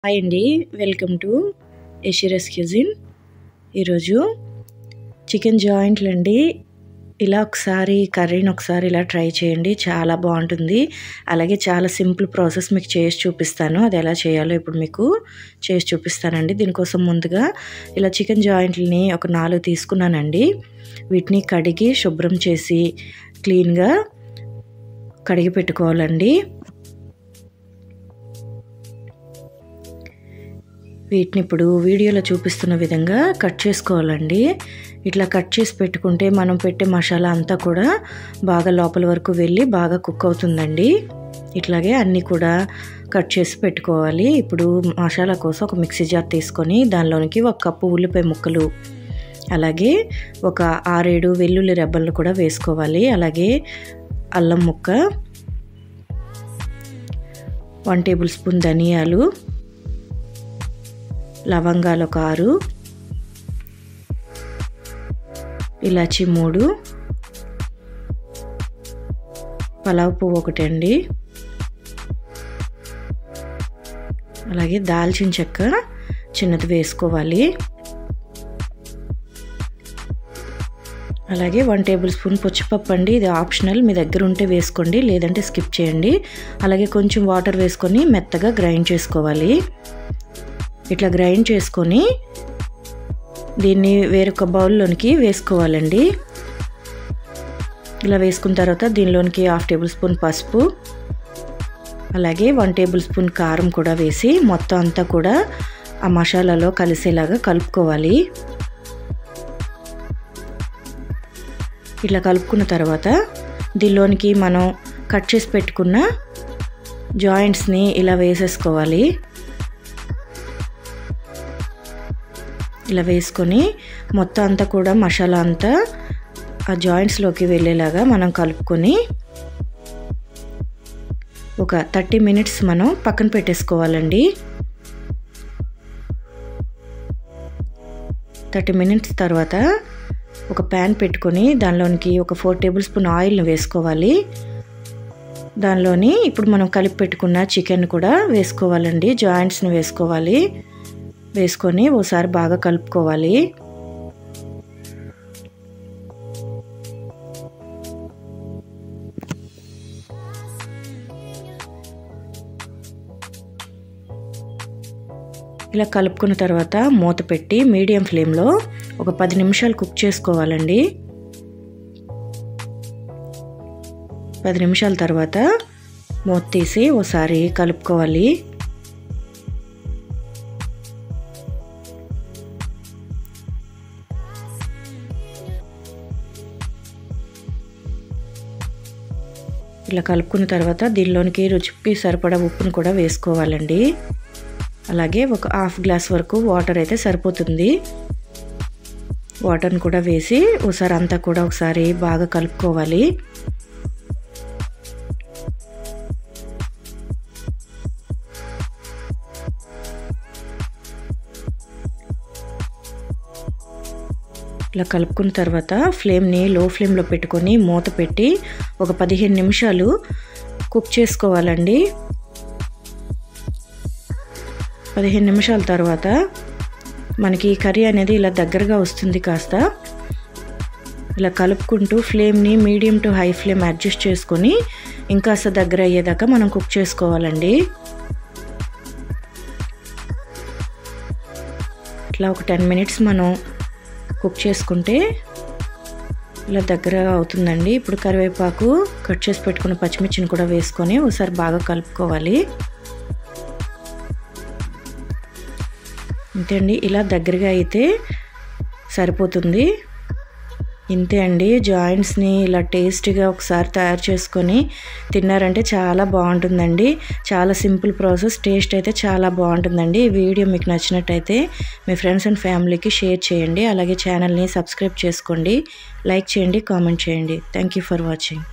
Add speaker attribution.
Speaker 1: Hi అండి, welcome to యషిరస్ cuisine. ఈరోజు chicken జాయింట్లు అండి. ఇలా ఒకసారి కర్రీని ఒకసారి ఇలా ట్రై చేయండి, చాలా బాగుంటుంది. అలాగే చాలా సింపుల్ ప్రాసెస్ మీకు చేసి చూపిస్తాను. అది ఎలా చేయాలో ఇప్పుడు మీకు చేసి చూపిస్తానండి. దీనికోసం ముందుగా ఇలా చికెన్ జాయింట్లని ఒక 4 తీసుకున్నానండి. వీటిని కడిగి శుభ్రం చేసి క్లీన్గా కడిగి పెట్టుకోవాలండి. వీటిని ఇప్పుడు వీడియోలో చూపిస్తున్న విధంగా కట్ చేసుకోవాలండి. ఇట్లా కట్ చేసి పెట్టుకుంటే మనం పెట్టే మసాలా అంతా కూడా బాగా లోపల వరకు వెళ్ళి బాగా కుక్ అవుతుందండి. ఇట్లాగే అన్నీ కూడా కట్ చేసి పెట్టుకోవాలి. ఇప్పుడు మసాలా కోసం ఒక మిక్సీ జార్ తీసుకొని దానిలోనికి 1 కప్పు ఉల్లిపాయ ముక్కలు, అలాగే ఒక 6-7 వెల్లుల్లి రెబ్బలను కూడా వేసుకోవాలి. అలాగే అల్లం ముక్క, 1 టేబుల్ స్పూన్ ధనియాలు, లవంగాలు ఒక 6, ఇలాచి 3, పలావ్ పువ్వు 1 అండి, అలాగే దాల్చిన చెక్క చిన్నది వేసుకోవాలి. అలాగే 1 టేబుల్ స్పూన్ పచ్చిపప్పు అండి. ఇది ఆప్షనల్, మీ దగ్గర ఉంటే వేసుకోండి, లేదంటే స్కిప్ చేయండి. అలాగే కొంచెం వాటర్ వేసుకొని మెత్తగా గ్రైండ్ చేసుకోవాలి. ఇట్లా గ్రైండ్ చేసుకొని దీన్ని వేరొక బౌల్లోనికి వేసుకోవాలండి. ఇలా వేసుకున్న తర్వాత దీనిలోనికి 1/2 టేబుల్ స్పూన్ పసుపు, అలాగే 1 టేబుల్ స్పూన్ కారం కూడా వేసి మొత్తం అంతా కూడా ఆ మసాలాలో కలిసేలాగా కలుపుకోవాలి. ఇట్లా కలుపుకున్న తర్వాత దీనిలోనికి మనం కట్ చేసి పెట్టుకున్న జాయింట్స్ని ఇలా వేసేసుకోవాలి. ఇలా వేసుకొని మొత్తం అంతా కూడా మసాలా అంతా ఆ జాయింట్స్లోకి వెళ్ళేలాగా మనం కలుపుకొని ఒక 30 మినిట్స్ మనం పక్కన పెట్టేసుకోవాలండి. 30 మినిట్స్ తర్వాత ఒక ప్యాన్ పెట్టుకొని దానిలోనికి ఒక 4 టేబుల్ స్పూన్ ఆయిల్ని వేసుకోవాలి. దానిలోని ఇప్పుడు మనం కలిపి పెట్టుకున్న చికెన్ కూడా వేసుకోవాలండి. జాయింట్స్ని వేసుకోవాలి. వేసుకొని ఓసారి బాగా కలుపుకోవాలి. ఇలా కలుపుకున్న తర్వాత మూత పెట్టి మీడియం ఫ్లేమ్లో ఒక 10 నిమిషాలు కుక్ చేసుకోవాలండి. 10 నిమిషాల తర్వాత మూత తీసి ఓసారి కలుపుకోవాలి. ఇలా కలుపుకున్న తర్వాత దీనిలోనికి రుచికి సరిపడా ఉప్పును కూడా వేసుకోవాలండి. అలాగే ఒక 1/2 గ్లాస్ వరకు వాటర్ అయితే సరిపోతుంది. వాటర్ని కూడా వేసి ఒకసారి అంతా కూడా ఒకసారి బాగా కలుపుకోవాలి. ఇలా కలుపుకున్న తర్వాత ఫ్లేమ్ని లో ఫ్లేమ్లో పెట్టుకొని మూత పెట్టి ఒక 15 నిమిషాలు కుక్ చేసుకోవాలండి. 15 నిమిషాల తర్వాత మనకి కర్రీ అనేది ఇలా దగ్గరగా వస్తుంది. కాస్త ఇలా కలుపుకుంటూ ఫ్లేమ్ని medium to high flame adjust చేసుకొని ఇంకాస్త దగ్గర అయ్యేదాకా మనం కుక్ చేసుకోవాలండి. ఇట్లా ఒక 10 మినిట్స్ మనం కుక్ చేసుకుంటే ఇలా దగ్గర అవుతుందండి. ఇప్పుడు కరివేపాకు, కట్ చేసి పెట్టుకున్న పచ్చిమిర్చిని కూడా వేసుకొని ఒకసారి బాగా కలుపుకోవాలి. అంతే అండి, ఇలా దగ్గరగా అయితే సరిపోతుంది. ఇంతే అండి, జాయింట్స్ని ఇలా టేస్టీగా ఒకసారి తయారు చేసుకొని తిన్నారంటే చాలా బాగుంటుందండి. చాలా సింపుల్ ప్రాసెస్, టేస్ట్ అయితే చాలా బాగుంటుందండి. ఈ వీడియో మీకు నచ్చినట్టయితే మీ ఫ్రెండ్స్ అండ్ ఫ్యామిలీకి షేర్ చేయండి. అలాగే ఛానల్ని సబ్స్క్రైబ్ చేసుకోండి, లైక్ చేయండి, కామెంట్ చేయండి. Thank you for watching.